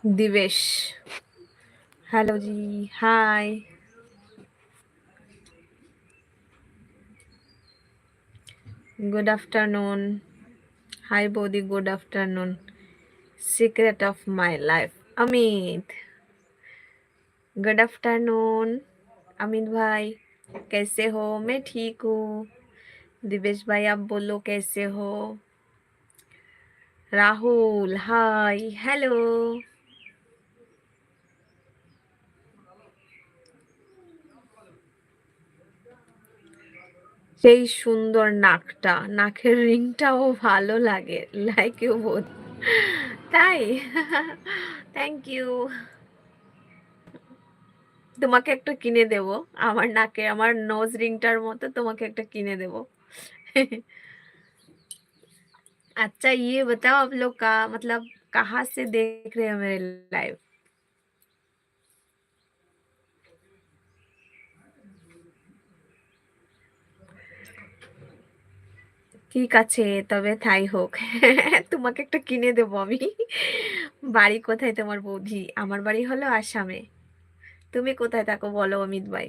Divesh, hello जी, हाय, good afternoon, हाय बोदी, good afternoon. Secret of my life, Amit, good afternoon. Amit भाई कैसे हो? मैं ठीक हूँ। दिवेश भाई आप बोलो कैसे हो? Rahul hi, hello. সেই সুন্দর নাকটা, নাকের রিংটাও ভালো লাগে, লাইক ইউ বোথ। তাই? Thank you. তোমাকে একটা কিনে দেব। আমার নাকে আমার নোজ রিংটার মতো তোমাকে একটা কিনে দেব। अच्छा ये बताओ आप लोग का मतलब कहाँ से देख रहे हो मेरे लाइव? ঠিক আছে তবে তাই হোক। তোমাকে একটা কিনে দেব আমি। বাড়ি কোথায় তোমার বৌদি? আমার বাড়ি হলো আসামে। তুমি কোথায় থাকো বলো অমিত ভাই?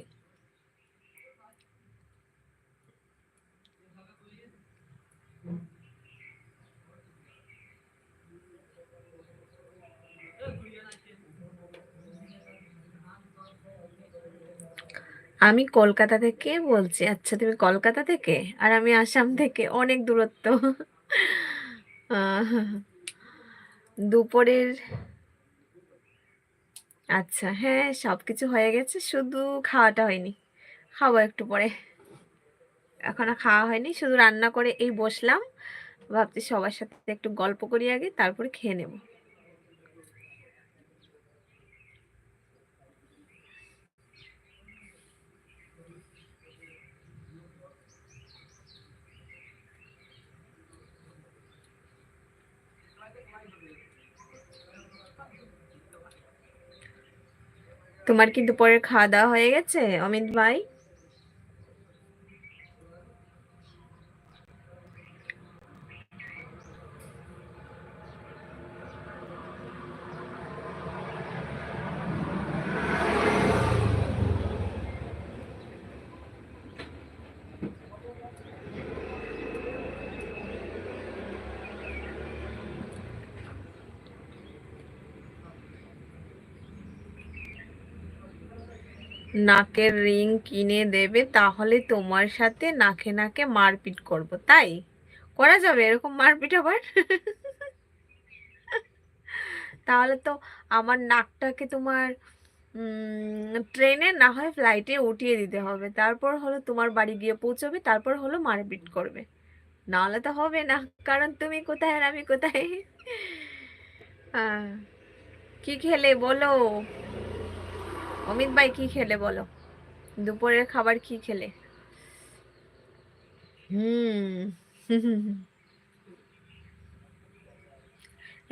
আমি কলকাতা থেকে বলছি। আচ্ছা তুমি কলকাতা থেকে আর আমি আসাম থেকে, অনেক দূরত্ব। আহ, দুপুরের আচ্ছা হ্যাঁ সবকিছু হয়ে গেছে, শুধু খাওয়াটা হয়নি। খাবো একটু পরে। এখনো খাওয়া হয়নি, শুধু রান্না করে এই বসলাম। ভাবছি সবার সাথে একটু গল্প করি আগে, তারপরে খেয়ে নেব। তোমার কি দুপুরের খাওয়া দাওয়া হয়ে গেছে অমিত ভাই? নাকের রিং কিনে দেবে, তাহলে তোমার সাথে নাকে নাকে মারপিট করব, তাই? করা যাবে এরকম মারপিট আবার? তাহলে তো আমার নাকটাকে তোমার ট্রেনে না হয় ফ্লাইটে উঠিয়ে দিতে হবে, তারপর হলো তোমার বাড়ি গিয়ে পৌঁছবে, তারপর হলো মারপিট করবে। নাহলে তো হবে না, কারণ তুমি কোথায় আর আমি কোথায়। হ্যাঁ, কি খেলে বলো অমিত ভাই, কি খেলে বলো? দুপুরের খাবার কি খেলে? হুম।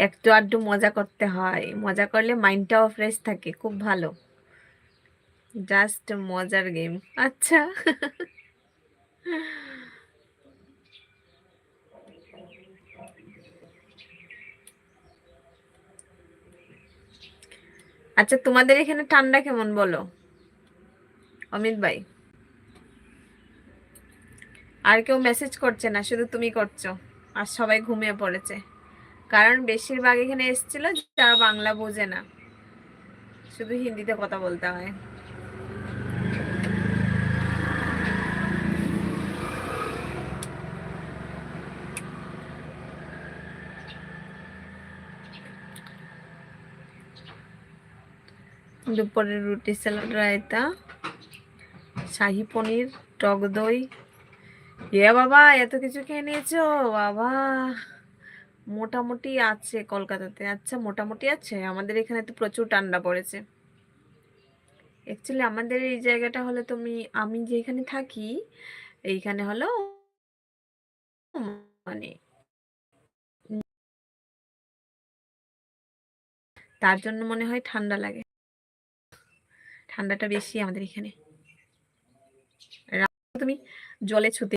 একটু আধটু মজা করতে হয়, মজা করলে মাইন্ডটাও ফ্রেশ থাকে, খুব ভালো। জাস্ট মজার গেম। আচ্ছা। আচ্ছা তোমাদের এখানে ঠান্ডা কেমন বলো অমিত ভাই? আর কেউ মেসেজ করছে না, শুধু তুমি করছো। আর সবাই ঘুমিয়ে পড়েছে, কারণ বেশিরভাগ এখানে এসেছিল যারা বাংলা বোঝে না, শুধু হিন্দিতে কথা বলতে হয়। দুপুরে রুটি, স্যালাড, রায়তা, শাহি পনির, টক দই। এ বাবা, এত কিছু খেয়ে নিয়েছো? বাবা, মোটামুটি আছে কলকাতাতে। আচ্ছা মোটামুটি আছে, আমাদের এখানে তো প্রচুর ঠান্ডা পড়েছে। অ্যাকচুয়ালি আমাদের এই জায়গাটা হলো, আমি যেখানে থাকি এইখানে হলো মানে তার জন্য মনে হয় ঠান্ডা লাগে। ঠান্ডাটা বেশি আমাদের এখানে। তুমি জলে ছুতে